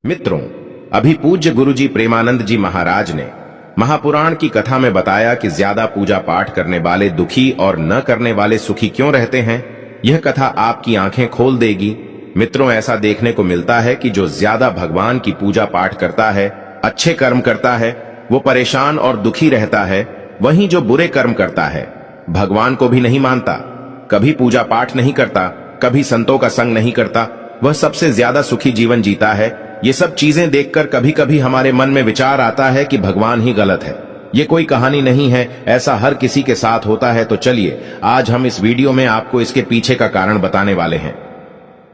मित्रों, अभी पूज्य गुरुजी प्रेमानंद जी महाराज ने महापुराण की कथा में बताया कि ज्यादा पूजा पाठ करने वाले दुखी और न करने वाले सुखी क्यों रहते हैं। यह कथा आपकी आंखें खोल देगी। मित्रों, ऐसा देखने को मिलता है कि जो ज्यादा भगवान की पूजा पाठ करता है, अच्छे कर्म करता है, वो परेशान और दुखी रहता है। वहीं जो बुरे कर्म करता है, भगवान को भी नहीं मानता, कभी पूजा पाठ नहीं करता, कभी संतों का संग नहीं करता, वह सबसे ज्यादा सुखी जीवन जीता है। ये सब चीजें देखकर कभी कभी हमारे मन में विचार आता है कि भगवान ही गलत है। ये कोई कहानी नहीं है, ऐसा हर किसी के साथ होता है। तो चलिए, आज हम इस वीडियो में आपको इसके पीछे का कारण बताने वाले हैं।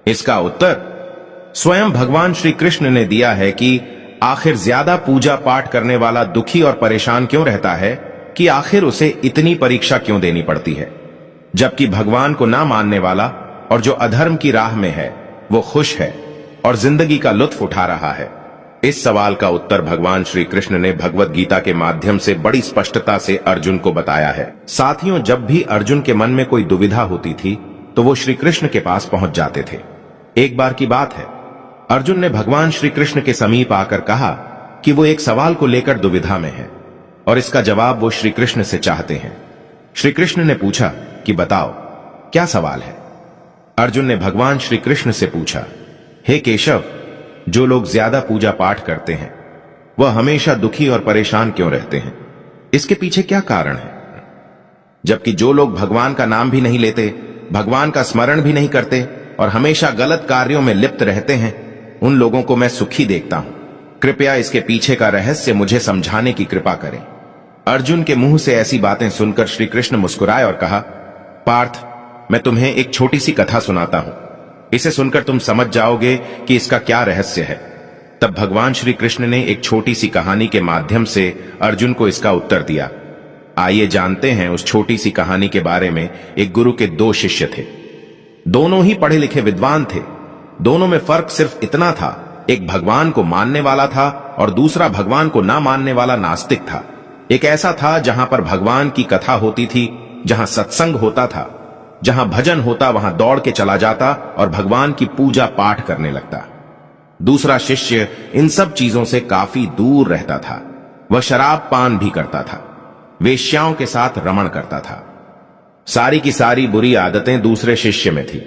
इसका उत्तर स्वयं भगवान श्री कृष्ण ने दिया है कि आखिर ज्यादा पूजा पाठ करने वाला दुखी और परेशान क्यों रहता है, कि आखिर उसे इतनी परीक्षा क्यों देनी पड़ती है, जबकि भगवान को ना मानने वाला और जो अधर्म की राह में है वो खुश है और जिंदगी का लुत्फ उठा रहा है। इस सवाल का उत्तर भगवान श्री कृष्ण ने भगवत गीता के माध्यम से बड़ी स्पष्टता से अर्जुन को बताया है। साथियों, जब भी अर्जुन के मन में कोई दुविधा होती थी तो वो श्री कृष्ण के पास पहुंच जाते थे। एक बार की बात है, अर्जुन ने भगवान श्री कृष्ण के समीप आकर कहा कि वो एक सवाल को लेकर दुविधा में है और इसका जवाब वो श्री कृष्ण से चाहते हैं। श्री कृष्ण ने पूछा कि बताओ, क्या सवाल है। अर्जुन ने भगवान श्री कृष्ण से पूछा, हे केशव, जो लोग ज्यादा पूजा पाठ करते हैं वह हमेशा दुखी और परेशान क्यों रहते हैं, इसके पीछे क्या कारण है। जबकि जो लोग भगवान का नाम भी नहीं लेते, भगवान का स्मरण भी नहीं करते और हमेशा गलत कार्यों में लिप्त रहते हैं, उन लोगों को मैं सुखी देखता हूं। कृपया इसके पीछे का रहस्य मुझे समझाने की कृपा करें। अर्जुन के मुंह से ऐसी बातें सुनकर श्री कृष्ण मुस्कुराए और कहा, पार्थ, मैं तुम्हें एक छोटी सी कथा सुनाता हूं, इसे सुनकर तुम समझ जाओगे कि इसका क्या रहस्य है। तब भगवान श्री कृष्ण ने एक छोटी सी कहानी के माध्यम से अर्जुन को इसका उत्तर दिया। आइए जानते हैं उस छोटी सी कहानी के बारे में। एक गुरु के दो शिष्य थे, दोनों ही पढ़े लिखे विद्वान थे। दोनों में फर्क सिर्फ इतना था, एक भगवान को मानने वाला था और दूसरा भगवान को ना मानने वाला नास्तिक था। एक ऐसा था जहां पर भगवान की कथा होती थी, जहां सत्संग होता था, जहां भजन होता वहां दौड़ के चला जाता और भगवान की पूजा पाठ करने लगता। दूसरा शिष्य इन सब चीजों से काफी दूर रहता था। वह शराब पान भी करता था, वेश्याओं के साथ रमण करता था। सारी की सारी बुरी आदतें दूसरे शिष्य में थी।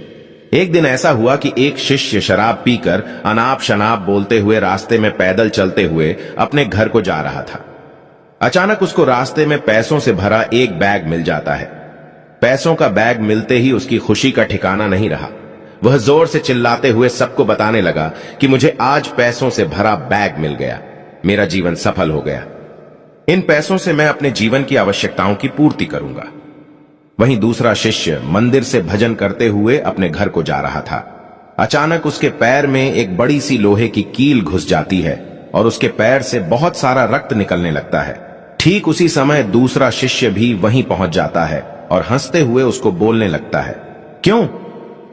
एक दिन ऐसा हुआ कि एक शिष्य शराब पीकर अनाप शनाप बोलते हुए रास्ते में पैदल चलते हुए अपने घर को जा रहा था। अचानक उसको रास्ते में पैसों से भरा एक बैग मिल जाता है। पैसों का बैग मिलते ही उसकी खुशी का ठिकाना नहीं रहा। वह जोर से चिल्लाते हुए सबको बताने लगा कि मुझे आज पैसों से भरा बैग मिल गया, मेरा जीवन सफल हो गया। इन पैसों से मैं अपने जीवन की आवश्यकताओं की पूर्ति करूंगा। वहीं दूसरा शिष्य मंदिर से भजन करते हुए अपने घर को जा रहा था। अचानक उसके पैर में एक बड़ी सी लोहे की कील घुस जाती है और उसके पैर से बहुत सारा रक्त निकलने लगता है। ठीक उसी समय दूसरा शिष्य भी वहीं पहुंच जाता है और हंसते हुए उसको बोलने लगता है, क्यों,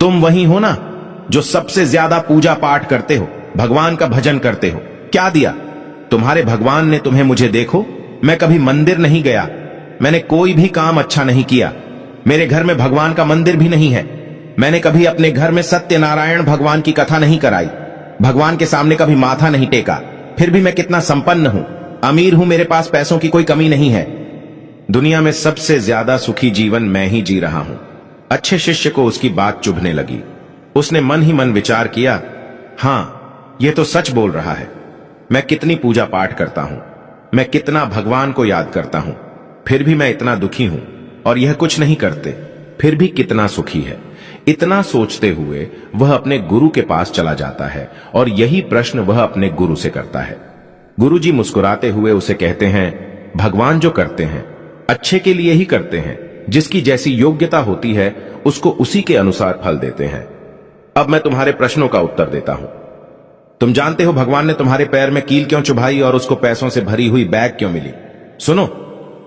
तुम वही हो ना जो सबसे ज्यादा पूजा पाठ करते हो, भगवान का भजन करते हो। क्या दिया तुम्हारे भगवान ने तुम्हें? मुझे देखो, मैं कभी मंदिर नहीं गया, मैंने कोई भी काम अच्छा नहीं किया, मेरे घर में भगवान का मंदिर भी नहीं है, मैंने कभी अपने घर में सत्यनारायण भगवान की कथा नहीं कराई, भगवान के सामने कभी माथा नहीं टेका, फिर भी मैं कितना संपन्न हूं, अमीर हूं, मेरे पास पैसों की कोई कमी नहीं है। दुनिया में सबसे ज्यादा सुखी जीवन मैं ही जी रहा हूं। अच्छे शिष्य को उसकी बात चुभने लगी। उसने मन ही मन विचार किया, हां, यह तो सच बोल रहा है। मैं कितनी पूजा पाठ करता हूं, मैं कितना भगवान को याद करता हूं, फिर भी मैं इतना दुखी हूं, और यह कुछ नहीं करते फिर भी कितना सुखी है। इतना सोचते हुए वह अपने गुरु के पास चला जाता है और यही प्रश्न वह अपने गुरु से करता है। गुरुजी मुस्कुराते हुए उसे कहते हैं, भगवान जो करते हैं अच्छे के लिए ही करते हैं, जिसकी जैसी योग्यता होती है उसको उसी के अनुसार फल देते हैं। अब मैं तुम्हारे प्रश्नों का उत्तर देता हूं। तुम जानते हो भगवान ने तुम्हारे पैर में कील क्यों चुभाई और उसको पैसों से भरी हुई बैग क्यों मिली? सुनो,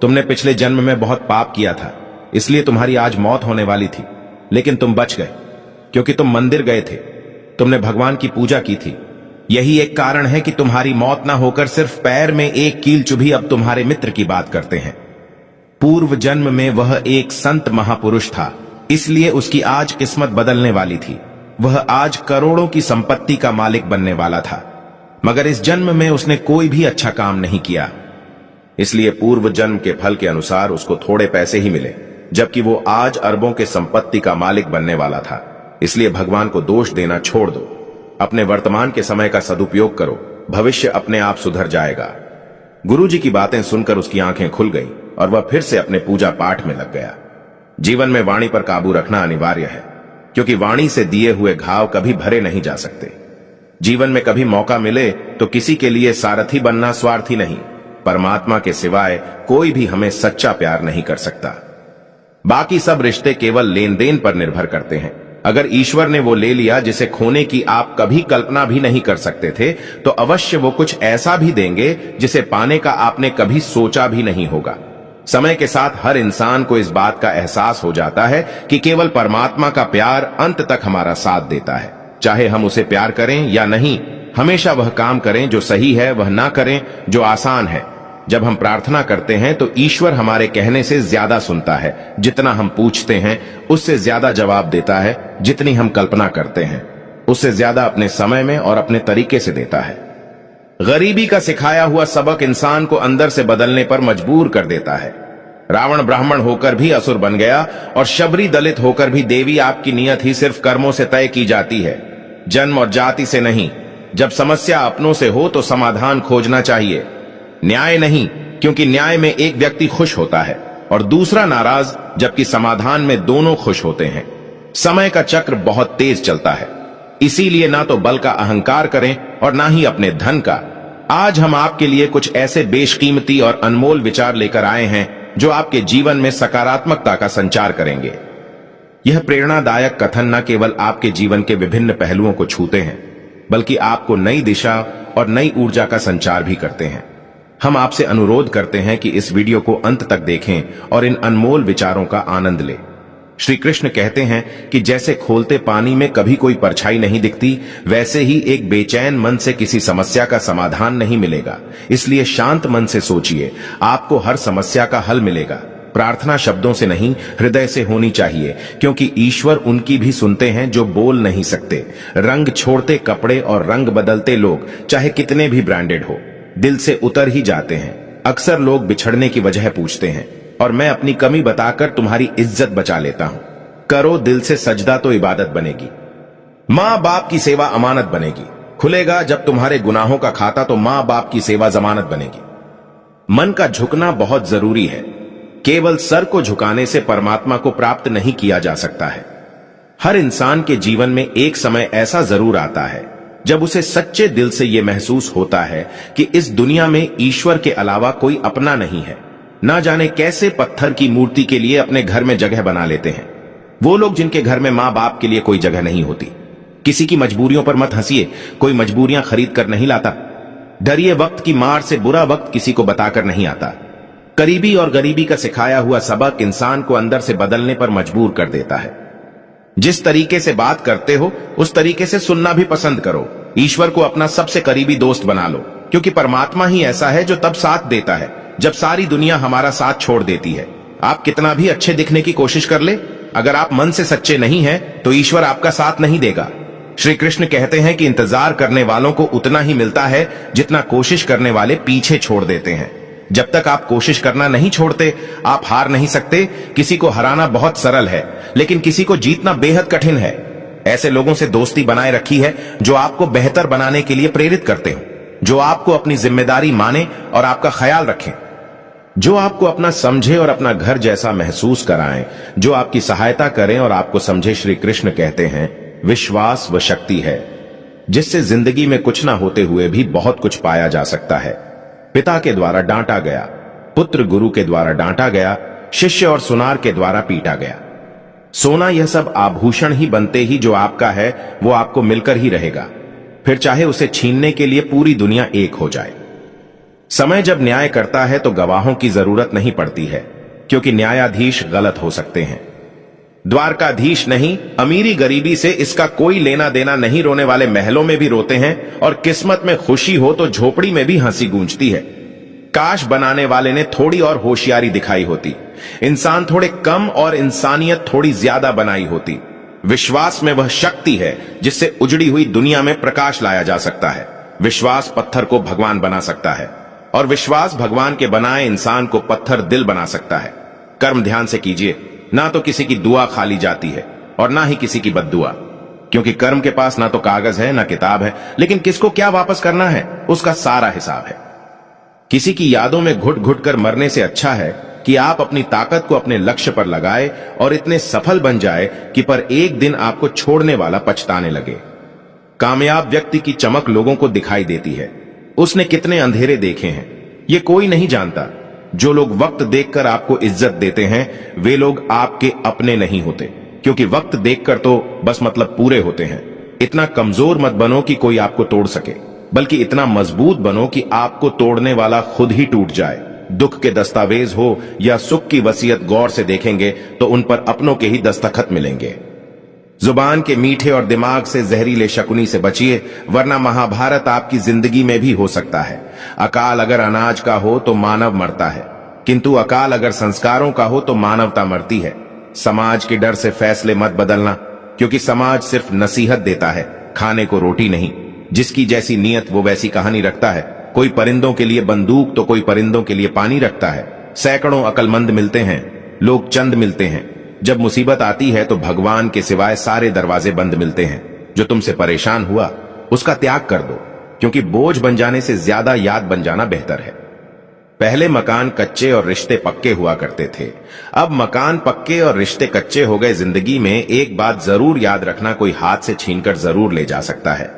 तुमने पिछले जन्म में बहुत पाप किया था, इसलिए तुम्हारी आज मौत होने वाली थी, लेकिन तुम बच गए क्योंकि तुम मंदिर गए थे, तुमने भगवान की पूजा की थी। यही एक कारण है कि तुम्हारी मौत ना होकर सिर्फ पैर में एक कील चुभी। अब तुम्हारे मित्र की बात करते हैं। पूर्व जन्म में वह एक संत महापुरुष था, इसलिए उसकी आज किस्मत बदलने वाली थी। वह आज करोड़ों की संपत्ति का मालिक बनने वाला था। मगर इस जन्म में उसने कोई भी अच्छा काम नहीं किया, इसलिए पूर्व जन्म के फल के अनुसार उसको थोड़े पैसे ही मिले, जबकि वो आज अरबों के संपत्ति का मालिक बनने वाला था। इसलिए भगवान को दोष देना छोड़ दो, अपने वर्तमान के समय का सदुपयोग करो, भविष्य अपने आप सुधर जाएगा। गुरुजी की बातें सुनकर उसकी आंखें खुल गईं और वह फिर से अपने पूजा पाठ में लग गया। जीवन में वाणी पर काबू रखना अनिवार्य है, क्योंकि वाणी से दिए हुए घाव कभी भरे नहीं जा सकते। जीवन में कभी मौका मिले तो किसी के लिए सारथी बनना स्वार्थी नहीं, परमात्मा के सिवाय कोई भी हमें सच्चा प्यार नहीं कर सकता। बाकी सब रिश्ते केवल लेन देन पर निर्भर करते हैं। अगर ईश्वर ने वो ले लिया जिसे खोने की आप कभी कल्पना भी नहीं कर सकते थे, तो अवश्य वो कुछ ऐसा भी देंगे जिसे पाने का आपने कभी सोचा भी नहीं होगा। समय के साथ हर इंसान को इस बात का एहसास हो जाता है कि केवल परमात्मा का प्यार अंत तक हमारा साथ देता है। चाहे हम उसे प्यार करें या नहीं, हमेशा वह काम करें जो सही है, वह ना करें जो आसान है। जब हम प्रार्थना करते हैं तो ईश्वर हमारे कहने से ज्यादा सुनता है। जितना हम पूछते हैं उससे ज्यादा जवाब देता है। जितनी हम कल्पना करते हैं उससे ज्यादा अपने समय में और अपने तरीके से देता है। गरीबी का सिखाया हुआ सबक इंसान को अंदर से बदलने पर मजबूर कर देता है। रावण ब्राह्मण होकर भी असुर बन गया और शबरी दलित होकर भी देवी। आपकी नियत ही सिर्फ कर्मों से तय की जाती है, जन्म और जाति से नहीं। जब समस्या अपनों से हो तो समाधान खोजना चाहिए, न्याय नहीं, क्योंकि न्याय में एक व्यक्ति खुश होता है और दूसरा नाराज, जबकि समाधान में दोनों खुश होते हैं। समय का चक्र बहुत तेज चलता है, इसीलिए ना तो बल का अहंकार करें और ना ही अपने धन का। आज हम आपके लिए कुछ ऐसे बेशकीमती और अनमोल विचार लेकर आए हैं जो आपके जीवन में सकारात्मकता का संचार करेंगे। यह प्रेरणादायक कथन न केवल आपके जीवन के विभिन्न पहलुओं को छूते हैं, बल्कि आपको नई दिशा और नई ऊर्जा का संचार भी करते हैं। हम आपसे अनुरोध करते हैं कि इस वीडियो को अंत तक देखें और इन अनमोल विचारों का आनंद लें। श्री कृष्ण कहते हैं कि जैसे खोलते पानी में कभी कोई परछाई नहीं दिखती, वैसे ही एक बेचैन मन से किसी समस्या का समाधान नहीं मिलेगा। इसलिए शांत मन से सोचिए, आपको हर समस्या का हल मिलेगा। प्रार्थना शब्दों से नहीं, हृदय से होनी चाहिए, क्योंकि ईश्वर उनकी भी सुनते हैं जो बोल नहीं सकते। रंग छोड़ते कपड़े और रंग बदलते लोग, चाहे कितने भी ब्रांडेड हो, दिल से उतर ही जाते हैं। अक्सर लोग बिछड़ने की वजह पूछते हैं और मैं अपनी कमी बताकर तुम्हारी इज्जत बचा लेता हूं। करो दिल से सजदा तो इबादत बनेगी। मां बाप की सेवा अमानत बनेगी। खुलेगा जब तुम्हारे गुनाहों का खाता तो मां बाप की सेवा जमानत बनेगी। मन का झुकना बहुत जरूरी है। केवल सर को झुकाने से परमात्मा को प्राप्त नहीं किया जा सकता है। हर इंसान के जीवन में एक समय ऐसा जरूर आता है जब उसे सच्चे दिल से यह महसूस होता है कि इस दुनिया में ईश्वर के अलावा कोई अपना नहीं है। ना जाने कैसे पत्थर की मूर्ति के लिए अपने घर में जगह बना लेते हैं वो लोग जिनके घर में मां बाप के लिए कोई जगह नहीं होती। किसी की मजबूरियों पर मत हंसिए, कोई मजबूरियां खरीद कर नहीं लाता। डरिए वक्त की मार से, बुरा वक्त किसी को बताकर नहीं आता। करीबी और गरीबी का सिखाया हुआ सबक इंसान को अंदर से बदलने पर मजबूर कर देता है। जिस तरीके से बात करते हो उस तरीके से सुनना भी पसंद करो। ईश्वर को अपना सबसे करीबी दोस्त बना लो, क्योंकि परमात्मा ही ऐसा है जो तब साथ देता है जब सारी दुनिया हमारा साथ छोड़ देती है। आप कितना भी अच्छे दिखने की कोशिश कर ले, अगर आप मन से सच्चे नहीं हैं तो ईश्वर आपका साथ नहीं देगा। श्री कृष्ण कहते हैं कि इंतजार करने वालों को उतना ही मिलता है जितना कोशिश करने वाले पीछे छोड़ देते हैं। जब तक आप कोशिश करना नहीं छोड़ते, आप हार नहीं सकते। किसी को हराना बहुत सरल है, लेकिन किसी को जीतना बेहद कठिन है। ऐसे लोगों से दोस्ती बनाए रखी है जो आपको बेहतर बनाने के लिए प्रेरित करते हो, जो आपको अपनी जिम्मेदारी माने और आपका ख्याल रखें, जो आपको अपना समझे और अपना घर जैसा महसूस कराएं, जो आपकी सहायता करें और आपको समझे। श्री कृष्ण कहते हैं, विश्वास वह शक्ति है जिससे जिंदगी में कुछ ना होते हुए भी बहुत कुछ पाया जा सकता है। पिता के द्वारा डांटा गया, पुत्र गुरु के द्वारा डांटा गया, शिष्य और सुनार के द्वारा पीटा गया। सोना यह सब आभूषण ही बनते ही जो आपका है वो आपको मिलकर ही रहेगा, फिर चाहे उसे छीनने के लिए पूरी दुनिया एक हो जाए। समय जब न्याय करता है तो गवाहों की जरूरत नहीं पड़ती है, क्योंकि न्यायाधीश गलत हो सकते हैं। द्वारकाधीश नहीं, अमीरी गरीबी से इसका कोई लेना देना नहीं। रोने वाले महलों में भी रोते हैं और किस्मत में खुशी हो तो झोपड़ी में भी हंसी गूंजती है। काश बनाने वाले ने थोड़ी और होशियारी दिखाई होती, इंसान थोड़े कम और इंसानियत थोड़ी ज्यादा बनाई होती। विश्वास में वह शक्ति है जिससे उजड़ी हुई दुनिया में प्रकाश लाया जा सकता है। विश्वास पत्थर को भगवान बना सकता है और विश्वास भगवान के बनाए इंसान को पत्थर दिल बना सकता है। कर्म ध्यान से कीजिए, ना तो किसी की दुआ खाली जाती है और ना ही किसी की बद्दुआ, क्योंकि कर्म के पास ना तो कागज है ना किताब है, लेकिन किसको क्या वापस करना है उसका सारा हिसाब है। किसी की यादों में घुट घुट कर मरने से अच्छा है कि आप अपनी ताकत को अपने लक्ष्य पर लगाए और इतने सफल बन जाए कि पर एक दिन आपको छोड़ने वाला पछताने लगे। कामयाब व्यक्ति की चमक लोगों को दिखाई देती है। उसने कितने अंधेरे देखे हैं ये कोई नहीं जानता। जो लोग वक्त देखकर आपको इज्जत देते हैं वे लोग आपके अपने नहीं होते, क्योंकि वक्त देखकर तो बस मतलब पूरे होते हैं। इतना कमजोर मत बनो कि कोई आपको तोड़ सके, बल्कि इतना मजबूत बनो कि आपको तोड़ने वाला खुद ही टूट जाए। दुख के दस्तावेज हो या सुख की वसीयत गौर से देखेंगे तो उन पर अपनों के ही दस्तखत मिलेंगे। जुबान के मीठे और दिमाग से जहरीले शकुनी से बचिए, वरना महाभारत आपकी जिंदगी में भी हो सकता है। अकाल अगर अनाज का हो तो मानव मरता है, किंतु अकाल अगर संस्कारों का हो तो मानवता मरती है। समाज के डर से फैसले मत बदलना, क्योंकि समाज सिर्फ नसीहत देता है, खाने को रोटी नहीं। जिसकी जैसी नीयत वो वैसी कहानी रखता है। कोई परिंदों के लिए बंदूक तो कोई परिंदों के लिए पानी रखता है। सैकड़ों अकलमंद मिलते हैं, लोग चंद मिलते हैं। जब मुसीबत आती है तो भगवान के सिवाय सारे दरवाजे बंद मिलते हैं। जो तुमसे परेशान हुआ उसका त्याग कर दो, क्योंकि बोझ बन जाने से ज्यादा याद बन जाना बेहतर है। पहले मकान कच्चे और रिश्ते पक्के हुआ करते थे, अब मकान पक्के और रिश्ते कच्चे हो गए। जिंदगी में एक बात जरूर याद रखना, कोई हाथ से छीनकर जरूर ले जा सकता है,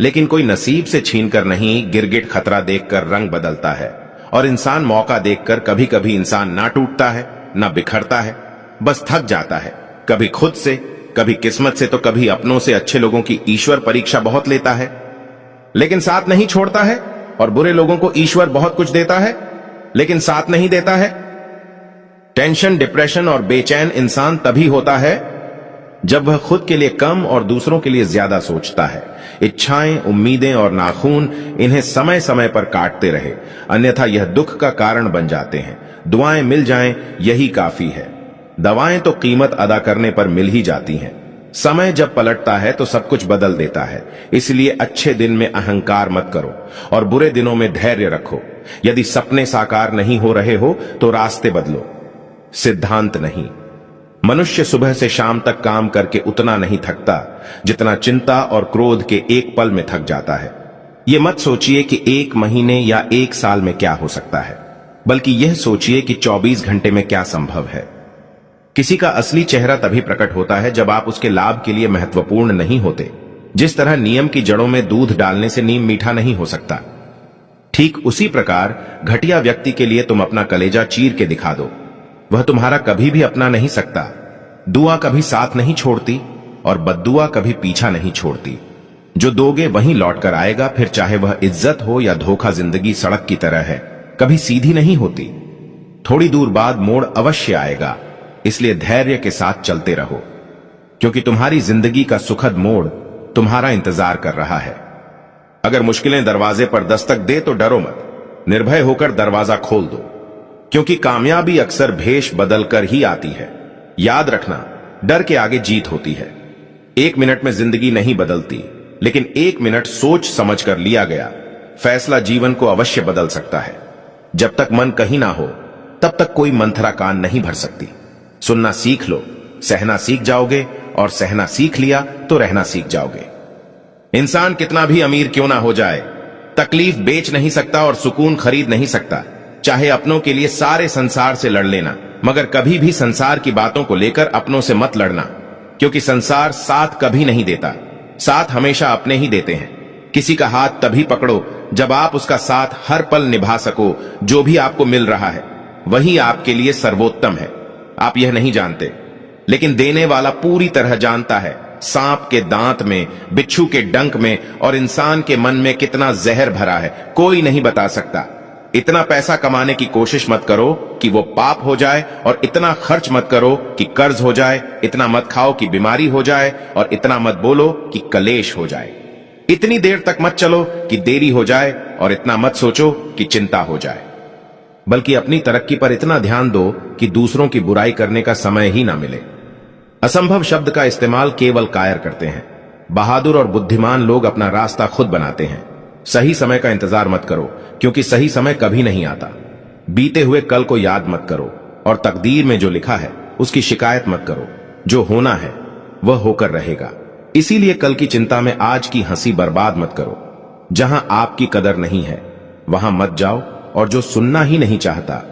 लेकिन कोई नसीब से छीनकर नहीं। गिरगिट खतरा देखकर रंग बदलता है, और इंसान मौका देखकर कभी कभी इंसान ना टूटता है ना बिखरता है, बस थक जाता है। कभी खुद से, कभी किस्मत से, तो कभी अपनों से। अच्छे लोगों की ईश्वर परीक्षा बहुत लेता है, लेकिन साथ नहीं छोड़ता है, और बुरे लोगों को ईश्वर बहुत कुछ देता है, लेकिन साथ नहीं देता है। टेंशन, डिप्रेशन और बेचैन इंसान तभी होता है जब वह खुद के लिए कम और दूसरों के लिए ज्यादा सोचता है। इच्छाएं, उम्मीदें और नाखून, इन्हें समय समय पर काटते रहे, अन्यथा यह दुख का कारण बन जाते हैं। दुआएं मिल जाएं यही काफी है। दवाएं तो कीमत अदा करने पर मिल ही जाती हैं। समय जब पलटता है तो सब कुछ बदल देता है। इसलिए अच्छे दिन में अहंकार मत करो और बुरे दिनों में धैर्य रखो। यदि सपने साकार नहीं हो रहे हो तो रास्ते बदलो, सिद्धांत नहीं। मनुष्य सुबह से शाम तक काम करके उतना नहीं थकता जितना चिंता और क्रोध के एक पल में थक जाता है। यह मत सोचिए कि 1 महीने या 1 साल में क्या हो सकता है, बल्कि यह सोचिए कि 24 घंटे में क्या संभव है। किसी का असली चेहरा तभी प्रकट होता है जब आप उसके लाभ के लिए महत्वपूर्ण नहीं होते। जिस तरह नियम की जड़ों में दूध डालने से नीम मीठा नहीं हो सकता, ठीक उसी प्रकार घटिया व्यक्ति के लिए तुम अपना कलेजा चीर के दिखा दो, वह तुम्हारा कभी भी अपना नहीं सकता। दुआ कभी साथ नहीं छोड़ती और बद्दुआ कभी पीछा नहीं छोड़ती। जो दोगे वहीं लौट कर आएगा, फिर चाहे वह इज्जत हो या धोखा। जिंदगी सड़क की तरह है, कभी सीधी नहीं होती। थोड़ी दूर बाद मोड़ अवश्य आएगा, इसलिए धैर्य के साथ चलते रहो, क्योंकि तुम्हारी जिंदगी का सुखद मोड़ तुम्हारा इंतजार कर रहा है। अगर मुश्किलें दरवाजे पर दस्तक दे तो डरो मत, निर्भय होकर दरवाजा खोल दो, क्योंकि कामयाबी अक्सर भेष बदलकर ही आती है। याद रखना, डर के आगे जीत होती है। 1 मिनट में जिंदगी नहीं बदलती, लेकिन 1 मिनट सोच समझ कर लिया गया फैसला जीवन को अवश्य बदल सकता है। जब तक मन कहीं ना हो तब तक कोई मंथरा कान नहीं भर सकती। सुनना सीख लो, सहना सीख जाओगे, और सहना सीख लिया तो रहना सीख जाओगे। इंसान कितना भी अमीर क्यों ना हो जाए, तकलीफ बेच नहीं सकता और सुकून खरीद नहीं सकता। चाहे अपनों के लिए सारे संसार से लड़ लेना, मगर कभी भी संसार की बातों को लेकर अपनों से मत लड़ना, क्योंकि संसार साथ कभी नहीं देता, साथ हमेशा अपने ही देते हैं। किसी का हाथ तभी पकड़ो जब आप उसका साथ हर पल निभा सको। जो भी आपको मिल रहा है वही आपके लिए सर्वोत्तम है। आप यह नहीं जानते, लेकिन देने वाला पूरी तरह जानता है। सांप के दांत में, बिच्छू के डंक में और इंसान के मन में कितना जहर भरा है, कोई नहीं बता सकता। इतना पैसा कमाने की कोशिश मत करो कि वो पाप हो जाए, और इतना खर्च मत करो कि कर्ज हो जाए। इतना मत खाओ कि बीमारी हो जाए, और इतना मत बोलो कि कलेश हो जाए। इतनी देर तक मत चलो कि देरी हो जाए, और इतना मत सोचो कि चिंता हो जाए। बल्कि अपनी तरक्की पर इतना ध्यान दो कि दूसरों की बुराई करने का समय ही ना मिले। असंभव शब्द का इस्तेमाल केवल कायर करते हैं। बहादुर और बुद्धिमान लोग अपना रास्ता खुद बनाते हैं। सही समय का इंतजार मत करो, क्योंकि सही समय कभी नहीं आता। बीते हुए कल को याद मत करो, और तकदीर में जो लिखा है उसकी शिकायत मत करो। जो होना है वह होकर रहेगा। इसीलिए कल की चिंता में आज की हंसी बर्बाद मत करो। जहां आपकी कदर नहीं है वहां मत जाओ, और जो सुनना ही नहीं चाहता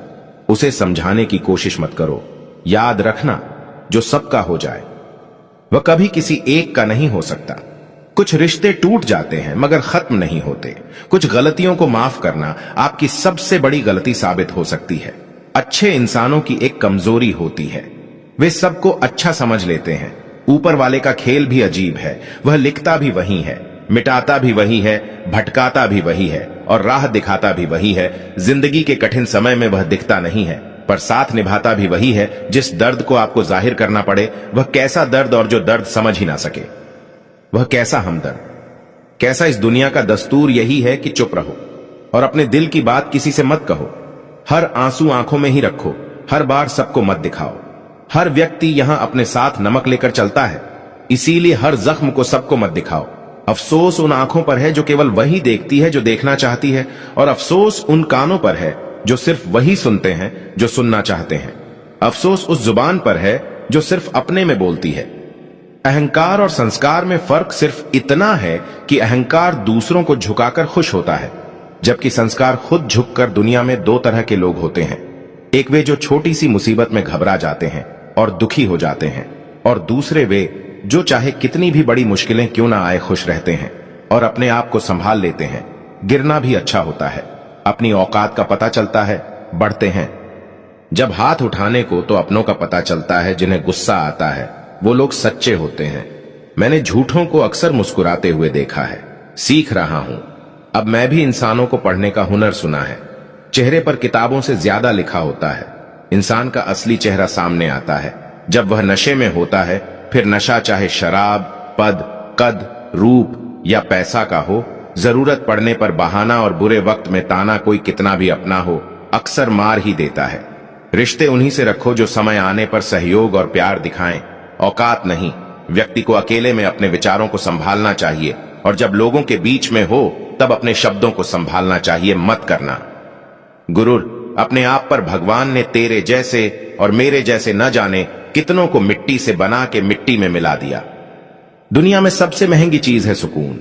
उसे समझाने की कोशिश मत करो। याद रखना, जो सबका हो जाए वह कभी किसी एक का नहीं हो सकता। कुछ रिश्ते टूट जाते हैं मगर खत्म नहीं होते। कुछ गलतियों को माफ करना आपकी सबसे बड़ी गलती साबित हो सकती है। अच्छे इंसानों की एक कमजोरी होती है, वे सबको अच्छा समझ लेते हैं। ऊपर वाले का खेल भी अजीब है, वह लिखता भी वही है, मिटाता भी वही है, भटकाता भी वही है, और राह दिखाता भी वही है। जिंदगी के कठिन समय में वह दिखता नहीं है, पर साथ निभाता भी वही है। जिस दर्द को आपको जाहिर करना पड़े वह कैसा दर्द, और जो दर्द समझ ही ना सके वह कैसा हमदर्द। कैसा इस दुनिया का दस्तूर यही है कि चुप रहो और अपने दिल की बात किसी से मत कहो। हर आंसू आंखों में ही रखो, हर बार सबको मत दिखाओ। हर व्यक्ति यहां अपने साथ नमक लेकर चलता है, इसीलिए हर जख्म को सबको मत दिखाओ। अफसोस उन आंखों पर है जो केवल वही देखती है जो देखना चाहती है, और अफसोस उन कानों पर है जो सिर्फ वही सुनते हैं जो सुनना चाहते हैं। अफसोस उस जुबान पर है जो सिर्फ अपने में बोलती है। अहंकार और संस्कार में फर्क सिर्फ इतना है कि अहंकार दूसरों को झुकाकर खुश होता है, जबकि संस्कार खुद झुककर। दुनिया में दो तरह के लोग होते हैं, एक वे जो छोटी सी मुसीबत में घबरा जाते हैं और दुखी हो जाते हैं, और दूसरे वे जो चाहे कितनी भी बड़ी मुश्किलें क्यों ना आए खुश रहते हैं और अपने आप को संभाल लेते हैं। गिरना भी अच्छा होता है, अपनी औकात का पता चलता है, बढ़ते हैं। जब हाथ उठाने को तो अपनों का पता चलता है, जिन्हें गुस्सा आता है वो लोग सच्चे होते हैं। मैंने झूठों को अक्सर मुस्कुराते हुए देखा है, सीख रहा हूं। अब मैं भी इंसानों को पढ़ने का हुनर सुना है। चेहरे पर किताबों से ज्यादा लिखा होता है। इंसान का असली चेहरा सामने आता है जब वह नशे में होता है। फिर नशा चाहे शराब, पद, कद, रूप या पैसा का हो, जरूरत पड़ने पर बहाना और बुरे वक्त में ताना कोई कितना भी अपना हो, अक्सर मार ही देता है। रिश्ते उन्हीं से रखो जो समय आने पर सहयोग और प्यार दिखाएं, औकात नहीं। व्यक्ति को अकेले में अपने विचारों को संभालना चाहिए, और जब लोगों के बीच में हो तब अपने शब्दों को संभालना चाहिए, मत करना गुरूर। अपने आप पर भगवान ने तेरे जैसे और मेरे जैसे न जाने कितनों को मिट्टी से बना के मिट्टी में मिला दिया। दुनिया में सबसे महंगी चीज है सुकून।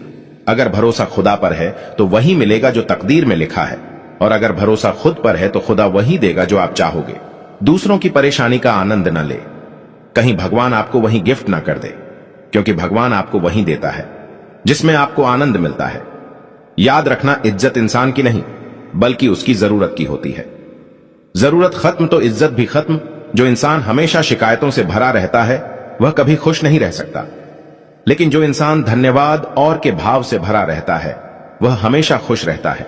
अगर भरोसा खुदा पर है तो वही मिलेगा जो तकदीर में लिखा है, और अगर भरोसा खुद पर है तो खुदा वही देगा जो आप चाहोगे। दूसरों की परेशानी का आनंद न ले, कहीं भगवान आपको वही गिफ्ट ना कर दे, क्योंकि भगवान आपको वही देता है जिसमें आपको आनंद मिलता है। याद रखना, इज्जत इंसान की नहीं बल्कि उसकी जरूरत की होती है। जरूरत खत्म तो इज्जत भी खत्म। जो इंसान हमेशा शिकायतों से भरा रहता है वह कभी खुश नहीं रह सकता, लेकिन जो इंसान धन्यवाद और के भाव से भरा रहता है वह हमेशा खुश रहता है।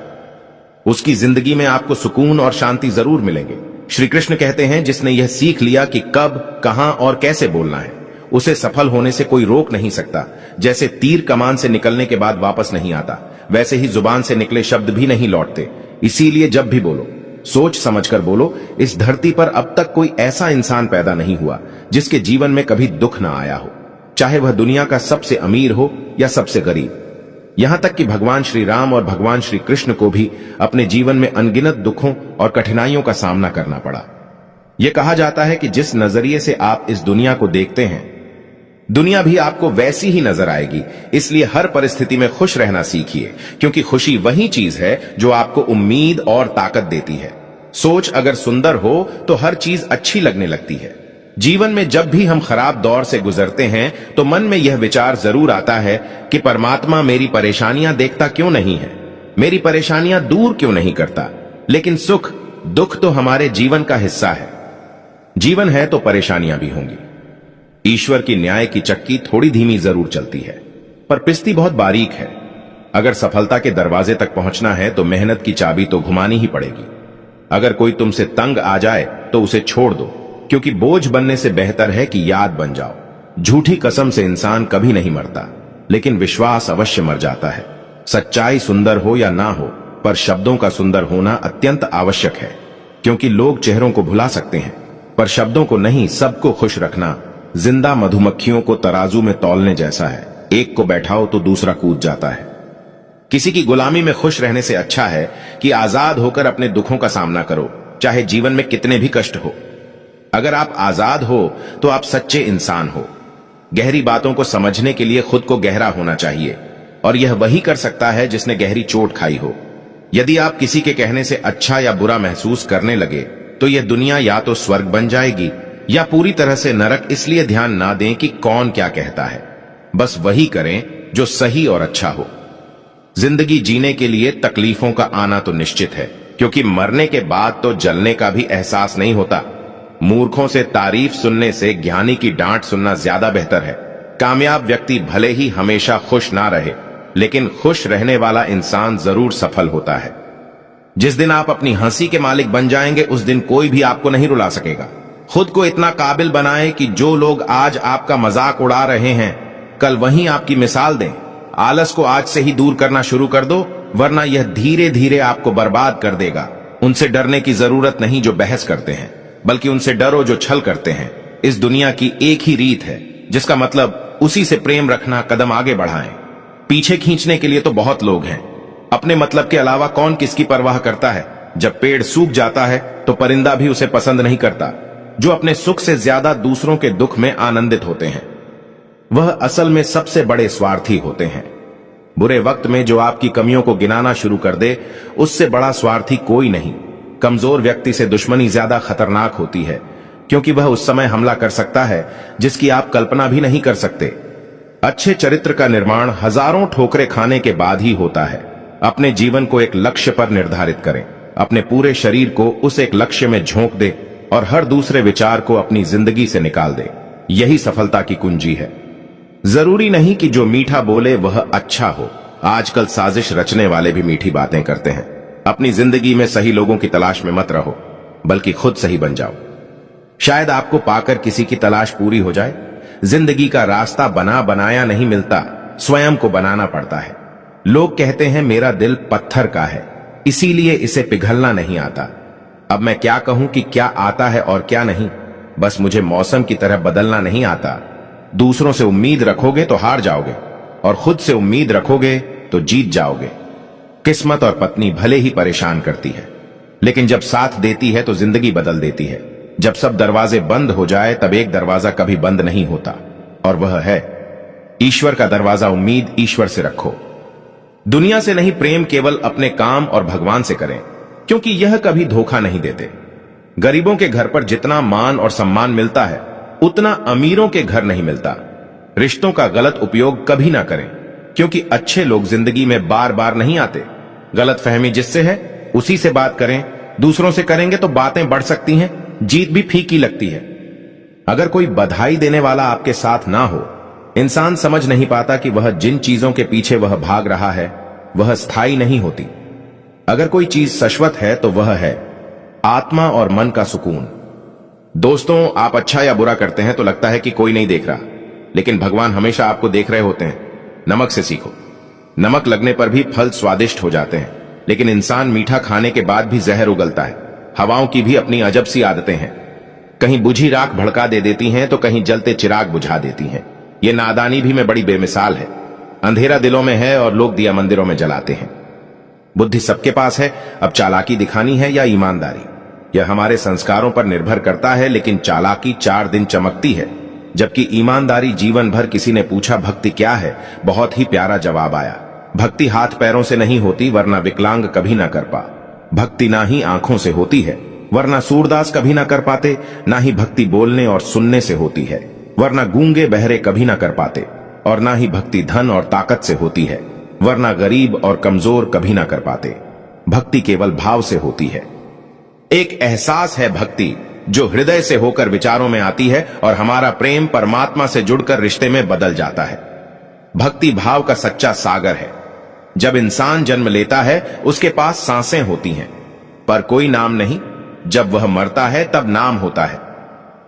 उसकी जिंदगी में आपको सुकून और शांति जरूर मिलेंगे। श्री कृष्ण कहते हैं, जिसने यह सीख लिया कि कब, कहां और कैसे बोलना है, उसे सफल होने से कोई रोक नहीं सकता। जैसे तीर कमान से निकलने के बाद वापस नहीं आता, वैसे ही जुबान से निकले शब्द भी नहीं लौटते। इसीलिए जब भी बोलो सोच समझकर बोलो। इस धरती पर अब तक कोई ऐसा इंसान पैदा नहीं हुआ जिसके जीवन में कभी दुख ना आया हो, चाहे वह दुनिया का सबसे अमीर हो या सबसे गरीब। यहां तक कि भगवान श्री राम और भगवान श्री कृष्ण को भी अपने जीवन में अनगिनत दुखों और कठिनाइयों का सामना करना पड़ा। यह कहा जाता है कि जिस नजरिए से आप इस दुनिया को देखते हैं, दुनिया भी आपको वैसी ही नजर आएगी। इसलिए हर परिस्थिति में खुश रहना सीखिए, क्योंकि खुशी वही चीज है जो आपको उम्मीद और ताकत देती है। सोच अगर सुंदर हो तो हर चीज अच्छी लगने लगती है। जीवन में जब भी हम खराब दौर से गुजरते हैं तो मन में यह विचार जरूर आता है कि परमात्मा मेरी परेशानियां देखता क्यों नहीं है, मेरी परेशानियां दूर क्यों नहीं करता। लेकिन सुख दुख तो हमारे जीवन का हिस्सा है। जीवन है तो परेशानियां भी होंगी। ईश्वर की न्याय की चक्की थोड़ी धीमी जरूर चलती है, पर पिस्ती बहुत बारीक है। अगर सफलता के दरवाजे तक पहुंचना है तो मेहनत की चाबी तो घुमानी ही पड़ेगी। अगर कोई तुमसे तंग आ जाए तो उसे छोड़ दो, क्योंकि बोझ बनने से बेहतर है कि याद बन जाओ। झूठी कसम से इंसान कभी नहीं मरता, लेकिन विश्वास अवश्य मर जाता है। सच्चाई सुंदर हो या ना हो, पर शब्दों का सुंदर होना अत्यंत आवश्यक है, क्योंकि लोग चेहरों को भुला सकते हैं पर शब्दों को नहीं। सबको खुश रखना जिंदा मधुमक्खियों को तराजू में तौलने जैसा है। एक को बैठाओ तो दूसरा कूद जाता है। किसी की गुलामी में खुश रहने से अच्छा है कि आजाद होकर अपने दुखों का सामना करो, चाहे जीवन में कितने भी कष्ट हो। अगर आप आजाद हो तो आप सच्चे इंसान हो। गहरी बातों को समझने के लिए खुद को गहरा होना चाहिए, और यह वही कर सकता है जिसने गहरी चोट खाई हो। यदि आप किसी के कहने से अच्छा या बुरा महसूस करने लगे तो यह दुनिया या तो स्वर्ग बन जाएगी या पूरी तरह से नरक। इसलिए ध्यान ना दें कि कौन क्या कहता है, बस वही करें जो सही और अच्छा हो। जिंदगी जीने के लिए तकलीफों का आना तो निश्चित है, क्योंकि मरने के बाद तो जलने का भी एहसास नहीं होता। मूर्खों से तारीफ सुनने से ज्ञानी की डांट सुनना ज्यादा बेहतर है। कामयाब व्यक्ति भले ही हमेशा खुश ना रहे, लेकिन खुश रहने वाला इंसान जरूर सफल होता है। जिस दिन आप अपनी हंसी के मालिक बन जाएंगे, उस दिन कोई भी आपको नहीं रुला सकेगा। खुद को इतना काबिल बनाएं कि जो लोग आज आपका मजाक उड़ा रहे हैं, कल वहीं आपकी मिसाल दें। आलस को आज से ही दूर करना शुरू कर दो, वरना यह धीरे धीरे आपको बर्बाद कर देगा। उनसे डरने की जरूरत नहीं जो बहस करते हैं, बल्कि उनसे डरो जो छल करते हैं। इस दुनिया की एक ही रीत है, जिसका मतलब उसी से प्रेम रखना, कदम आगे बढ़ाएं। पीछे खींचने के लिए तो बहुत लोग हैं, अपने मतलब के अलावा कौन किसकी परवाह करता है। जब पेड़ सूख जाता है तो परिंदा भी उसे पसंद नहीं करता। जो अपने सुख से ज्यादा दूसरों के दुख में आनंदित होते हैं, वह असल में सबसे बड़े स्वार्थी होते हैं। बुरे वक्त में जो आपकी कमियों को गिनाना शुरू कर दे, उससे बड़ा स्वार्थी कोई नहीं। कमजोर व्यक्ति से दुश्मनी ज्यादा खतरनाक होती है, क्योंकि वह उस समय हमला कर सकता है जिसकी आप कल्पना भी नहीं कर सकते। अच्छे चरित्र का निर्माण हजारों ठोकरें खाने के बाद ही होता है। अपने जीवन को एक लक्ष्य पर निर्धारित करें, अपने पूरे शरीर को उस एक लक्ष्य में झोंक दे और हर दूसरे विचार को अपनी जिंदगी से निकाल दे। यही सफलता की कुंजी है। जरूरी नहीं कि जो मीठा बोले वह अच्छा हो। आजकल साजिश रचने वाले भी मीठी बातें करते हैं। अपनी जिंदगी में सही लोगों की तलाश में मत रहो, बल्कि खुद सही बन जाओ। शायद आपको पाकर किसी की तलाश पूरी हो जाए। जिंदगी का रास्ता बना बनाया नहीं मिलता, स्वयं को बनाना पड़ता है। लोग कहते हैं मेरा दिल पत्थर का है, इसीलिए इसे पिघलना नहीं आता। अब मैं क्या कहूं कि क्या आता है और क्या नहीं। बस मुझे मौसम की तरह बदलना नहीं आता। दूसरों से उम्मीद रखोगे तो हार जाओगे, और खुद से उम्मीद रखोगे तो जीत जाओगे। किस्मत और पत्नी भले ही परेशान करती है, लेकिन जब साथ देती है तो जिंदगी बदल देती है। जब सब दरवाजे बंद हो जाए, तब एक दरवाजा कभी बंद नहीं होता, और वह है ईश्वर का दरवाजा। उम्मीद ईश्वर से रखो। दुनिया से नहीं, प्रेम केवल अपने काम और भगवान से करें, क्योंकि यह कभी धोखा नहीं देते। गरीबों के घर पर जितना मान और सम्मान मिलता है, उतना अमीरों के घर नहीं मिलता। रिश्तों का गलत उपयोग कभी ना करें, क्योंकि अच्छे लोग जिंदगी में बार बार नहीं आते। गलत फहमी जिससे है उसी से बात करें। दूसरों से करेंगे तो बातें बढ़ सकती हैं, जीत भी फीकी लगती है। अगर कोई बधाई देने वाला आपके साथ ना हो, इंसान समझ नहीं पाता कि वह जिन चीजों के पीछे वह भाग रहा है, वह स्थायी नहीं होती। अगर कोई चीज शाश्वत है तो वह है आत्मा और मन का सुकून। दोस्तों, आप अच्छा या बुरा करते हैं तो लगता है कि कोई नहीं देख रहा, लेकिन भगवान हमेशा आपको देख रहे होते हैं। नमक से सीखो। नमक लगने पर भी फल स्वादिष्ट हो जाते हैं, लेकिन इंसान मीठा खाने के बाद भी जहर उगलता है। हवाओं की भी अपनी अजब सी आदतें हैं। कहीं बुझी राख भड़का दे देती हैं तो कहीं जलते चिराग बुझा देती हैं। ये नादानी भी में बड़ी बेमिसाल है। अंधेरा दिलों में है और लोग दिया मंदिरों में जलाते हैं। बुद्धि सबके पास है, अब चालाकी दिखानी है या ईमानदारी, यह हमारे संस्कारों पर निर्भर करता है। लेकिन चालाकी 4 दिन चमकती है, जबकि ईमानदारी जीवन भर। किसी ने पूछा भक्ति क्या है, बहुत ही प्यारा जवाब आया। भक्ति हाथ पैरों से नहीं होती, वरना विकलांग कभी ना कर पा। भक्ति ना ही आंखों से होती है, वरना सूरदास कभी ना कर पाते। ना ही भक्ति बोलने और सुनने से होती है, वरना गूंगे बहरे कभी ना कर पाते। और ना ही भक्ति धन और ताकत से होती है, वरना गरीब और कमजोर कभी ना कर पाते। भक्ति केवल भाव से होती है। एक एहसास है भक्ति, जो हृदय से होकर विचारों में आती है, और हमारा प्रेम परमात्मा से जुड़कर रिश्ते में बदल जाता है। भक्ति भाव का सच्चा सागर है। जब इंसान जन्म लेता है, उसके पास सांसें होती हैं, पर कोई नाम नहीं। जब वह मरता है, तब नाम होता है,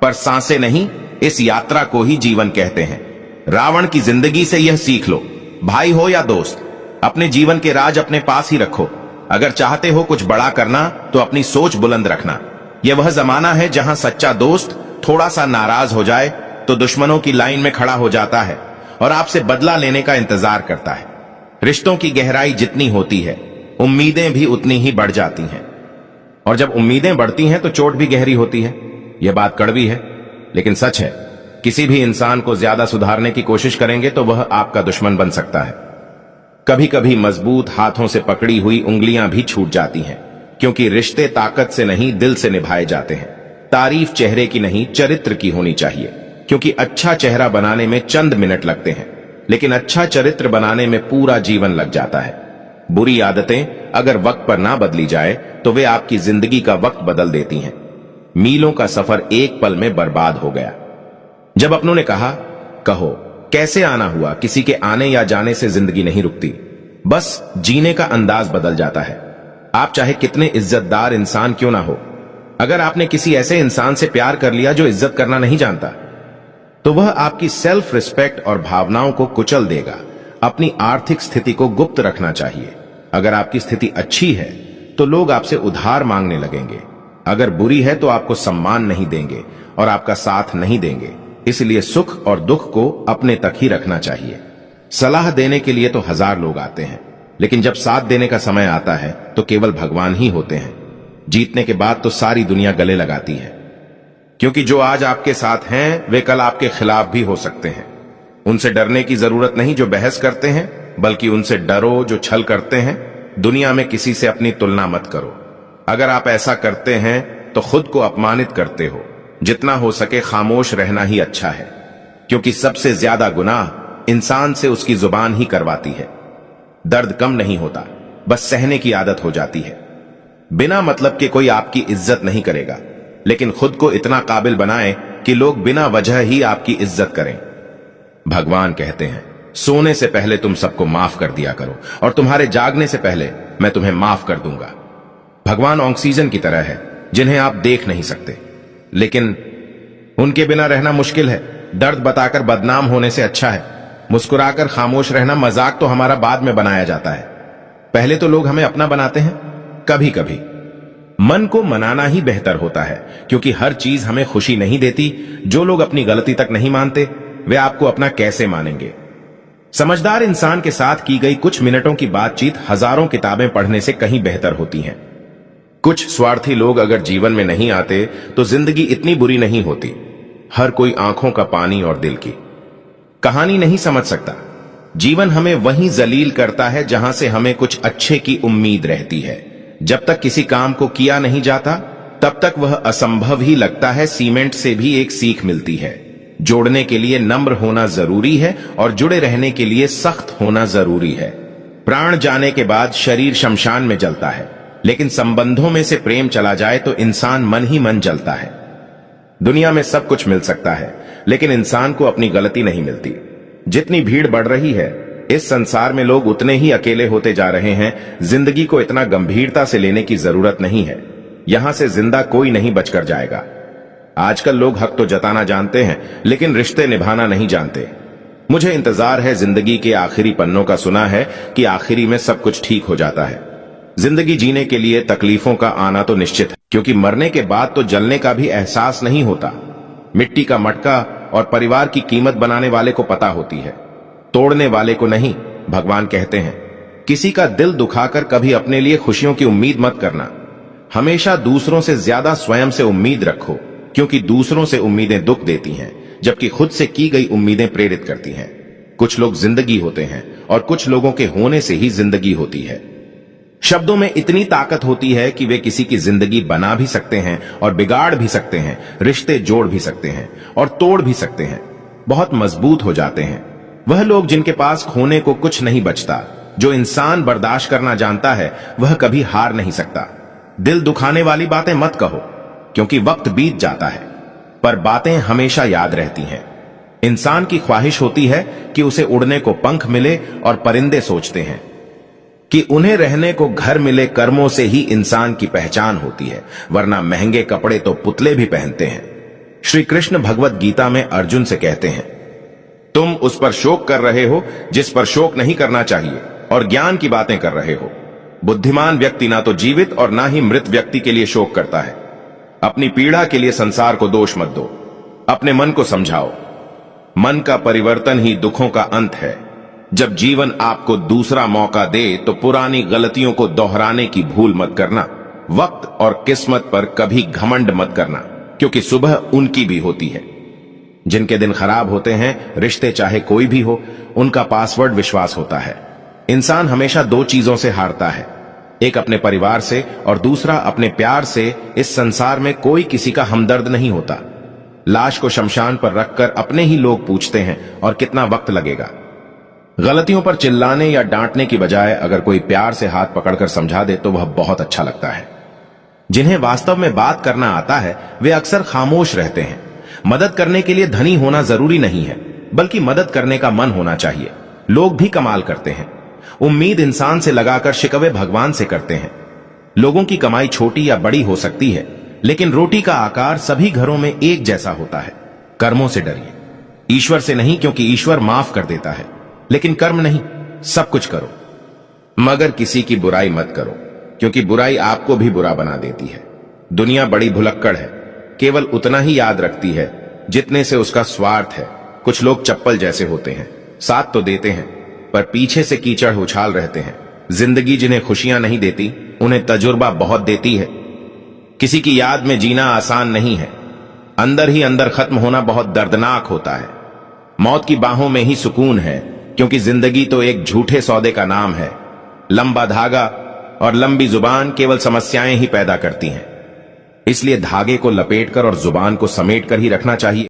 पर सांसें नहीं। इस यात्रा को ही जीवन कहते हैं। रावण की जिंदगी से यह सीख लो, भाई हो या दोस्त, अपने जीवन के राज अपने पास ही रखो। अगर चाहते हो कुछ बड़ा करना, तो अपनी सोच बुलंद रखना। यह वह जमाना है जहां सच्चा दोस्त थोड़ा सा नाराज हो जाए तो दुश्मनों की लाइन में खड़ा हो जाता है और आपसे बदला लेने का इंतजार करता है। रिश्तों की गहराई जितनी होती है, उम्मीदें भी उतनी ही बढ़ जाती हैं, और जब उम्मीदें बढ़ती हैं तो चोट भी गहरी होती है। यह बात कड़वी है, लेकिन सच है। किसी भी इंसान को ज्यादा सुधारने की कोशिश करेंगे तो वह आपका दुश्मन बन सकता है। कभी कभी मजबूत हाथों से पकड़ी हुई उंगलियां भी छूट जाती हैं, क्योंकि रिश्ते ताकत से नहीं, दिल से निभाए जाते हैं। तारीफ चेहरे की नहीं, चरित्र की होनी चाहिए, क्योंकि अच्छा चेहरा बनाने में चंद मिनट लगते हैं, लेकिन अच्छा चरित्र बनाने में पूरा जीवन लग जाता है। बुरी आदतें अगर वक्त पर ना बदली जाए तो वे आपकी जिंदगी का वक्त बदल देती हैं। मीलों का सफर एक पल में बर्बाद हो गया। जब अपनों ने कहा, कहो कैसे आना हुआ, किसी के आने या जाने से जिंदगी नहीं रुकती, बस जीने का अंदाज बदल जाता है। आप चाहे कितने इज्जतदार इंसान क्यों ना हो, अगर आपने किसी ऐसे इंसान से प्यार कर लिया जो इज्जत करना नहीं जानता, तो वह आपकी सेल्फ रिस्पेक्ट और भावनाओं को कुचल देगा। अपनी आर्थिक स्थिति को गुप्त रखना चाहिए। अगर आपकी स्थिति अच्छी है तो लोग आपसे उधार मांगने लगेंगे, अगर बुरी है तो आपको सम्मान नहीं देंगे और आपका साथ नहीं देंगे। इसलिए सुख और दुख को अपने तक ही रखना चाहिए। सलाह देने के लिए तो 1000 लोग आते हैं, लेकिन जब साथ देने का समय आता है तो केवल भगवान ही होते हैं। जीतने के बाद तो सारी दुनिया गले लगाती है, क्योंकि जो आज आपके साथ हैं वे कल आपके खिलाफ भी हो सकते हैं। उनसे डरने की जरूरत नहीं जो बहस करते हैं, बल्कि उनसे डरो जो छल करते हैं। दुनिया में किसी से अपनी तुलना मत करो। अगर आप ऐसा करते हैं तो खुद को अपमानित करते हो। जितना हो सके खामोश रहना ही अच्छा है, क्योंकि सबसे ज्यादा गुनाह इंसान से उसकी जुबान ही करवाती है। दर्द कम नहीं होता, बस सहने की आदत हो जाती है। बिना मतलब के कोई आपकी इज्जत नहीं करेगा, लेकिन खुद को इतना काबिल बनाए कि लोग बिना वजह ही आपकी इज्जत करें। भगवान कहते हैं, सोने से पहले तुम सबको माफ कर दिया करो और तुम्हारे जागने से पहले मैं तुम्हें माफ कर दूंगा। भगवान ऑक्सीजन की तरह है जिन्हें आप देख नहीं सकते, लेकिन उनके बिना रहना मुश्किल है। दर्द बताकर बदनाम होने से अच्छा है मुस्कुराकर खामोश रहना। मजाक तो हमारा बाद में बनाया जाता है, पहले तो लोग हमें अपना बनाते हैं। कभी कभी मन को मनाना ही बेहतर होता है, क्योंकि हर चीज हमें खुशी नहीं देती। जो लोग अपनी गलती तक नहीं मानते वे आपको अपना कैसे मानेंगे। समझदार इंसान के साथ की गई कुछ मिनटों की बातचीत हजारों किताबें पढ़ने से कहीं बेहतर होती हैं। कुछ स्वार्थी लोग अगर जीवन में नहीं आते तो जिंदगी इतनी बुरी नहीं होती। हर कोई आंखों का पानी और दिल की कहानी नहीं समझ सकता। जीवन हमें वहीं जलील करता है जहां से हमें कुछ अच्छे की उम्मीद रहती है। जब तक किसी काम को किया नहीं जाता तब तक वह असंभव ही लगता है। सीमेंट से भी एक सीख मिलती है, जोड़ने के लिए नम्र होना जरूरी है और जुड़े रहने के लिए सख्त होना जरूरी है। प्राण जाने के बाद शरीर शमशान में जलता है, लेकिन संबंधों में से प्रेम चला जाए तो इंसान मन ही मन जलता है। दुनिया में सब कुछ मिल सकता है, लेकिन इंसान को अपनी गलती नहीं मिलती। जितनी भीड़ बढ़ रही है, इस संसार में लोग उतने ही अकेले होते जा रहे हैं। जिंदगी को इतना गंभीरता से लेने की जरूरत नहीं है। यहां से जिंदा कोई नहीं बचकर जाएगा। आजकल लोग हक तो जताना जानते हैं, लेकिन रिश्ते निभाना नहीं जानते। मुझे इंतजार है जिंदगी के आखिरी पन्नों का। सुना है कि आखिरी में सब कुछ ठीक हो जाता है। जिंदगी जीने के लिए तकलीफों का आना तो निश्चित है, क्योंकि मरने के बाद तो जलने का भी एहसास नहीं होता। मिट्टी का मटका और परिवार की कीमत बनाने वाले को पता होती है, तोड़ने वाले को नहीं। भगवान कहते हैं, किसी का दिल दुखाकर कभी अपने लिए खुशियों की उम्मीद मत करना। हमेशा दूसरों से ज्यादा स्वयं से उम्मीद रखो, क्योंकि दूसरों से उम्मीदें दुख देती हैं, जबकि खुद से की गई उम्मीदें प्रेरित करती हैं। कुछ लोग जिंदगी होते हैं और कुछ लोगों के होने से ही जिंदगी होती है। शब्दों में इतनी ताकत होती है कि वे किसी की जिंदगी बना भी सकते हैं और बिगाड़ भी सकते हैं, रिश्ते जोड़ भी सकते हैं और तोड़ भी सकते हैं, बहुत मजबूत हो जाते हैं। वह लोग जिनके पास खोने को कुछ नहीं बचता। जो इंसान बर्दाश्त करना जानता है वह कभी हार नहीं सकता। दिल दुखाने वाली बातें मत कहो, क्योंकि वक्त बीत जाता है, पर बातें हमेशा याद रहती हैं। इंसान की ख्वाहिश होती है कि उसे उड़ने को पंख मिले, और परिंदे सोचते हैं कि उन्हें रहने को घर मिले। कर्मों से ही इंसान की पहचान होती है, वरना महंगे कपड़े तो पुतले भी पहनते हैं। श्री कृष्ण भगवत गीता में अर्जुन से कहते हैं, तुम उस पर शोक कर रहे हो जिस पर शोक नहीं करना चाहिए, और ज्ञान की बातें कर रहे हो। बुद्धिमान व्यक्ति ना तो जीवित और ना ही मृत व्यक्ति के लिए शोक करता है। अपनी पीड़ा के लिए संसार को दोष मत दो, अपने मन को समझाओ। मन का परिवर्तन ही दुखों का अंत है। जब जीवन आपको दूसरा मौका दे तो पुरानी गलतियों को दोहराने की भूल मत करना। वक्त और किस्मत पर कभी घमंड मत करना, क्योंकि सुबह उनकी भी होती है। जिनके दिन खराब होते हैं, रिश्ते चाहे कोई भी हो, उनका पासवर्ड विश्वास होता है। इंसान हमेशा दो चीजों से हारता है, एक अपने परिवार से और दूसरा अपने प्यार से। इस संसार में कोई किसी का हमदर्द नहीं होता। लाश को शमशान पर रखकर अपने ही लोग पूछते हैं और कितना वक्त लगेगा। गलतियों पर चिल्लाने या डांटने की बजाय अगर कोई प्यार से हाथ पकड़कर समझा दे तो वह बहुत अच्छा लगता है। जिन्हें वास्तव में बात करना आता है वे अक्सर खामोश रहते हैं। मदद करने के लिए धनी होना जरूरी नहीं है, बल्कि मदद करने का मन होना चाहिए। लोग भी कमाल करते हैं। उम्मीद इंसान से लगाकर शिकवे भगवान से करते हैं। लोगों की कमाई छोटी या बड़ी हो सकती है, लेकिन रोटी का आकार सभी घरों में एक जैसा होता है। कर्मों से डरिए, ईश्वर से नहीं, क्योंकि ईश्वर माफ कर देता है, लेकिन कर्म नहीं। सब कुछ करो, मगर किसी की बुराई मत करो, क्योंकि बुराई आपको भी बुरा बना देती है। दुनिया बड़ी भुलक्कड़ है, केवल उतना ही याद रखती है जितने से उसका स्वार्थ है। कुछ लोग चप्पल जैसे होते हैं, साथ तो देते हैं पर पीछे से कीचड़ उछाल रहते हैं। जिंदगी जिन्हें खुशियां नहीं देती, उन्हें तजुर्बा बहुत देती है। किसी की याद में जीना आसान नहीं है। अंदर ही अंदर खत्म होना बहुत दर्दनाक होता है। मौत की बाहों में ही सुकून है, क्योंकि जिंदगी तो एक झूठे सौदे का नाम है। लंबा धागा और लंबी जुबान केवल समस्याएं ही पैदा करती हैं। इसलिए धागे को लपेटकर और जुबान को समेटकर ही रखना चाहिए।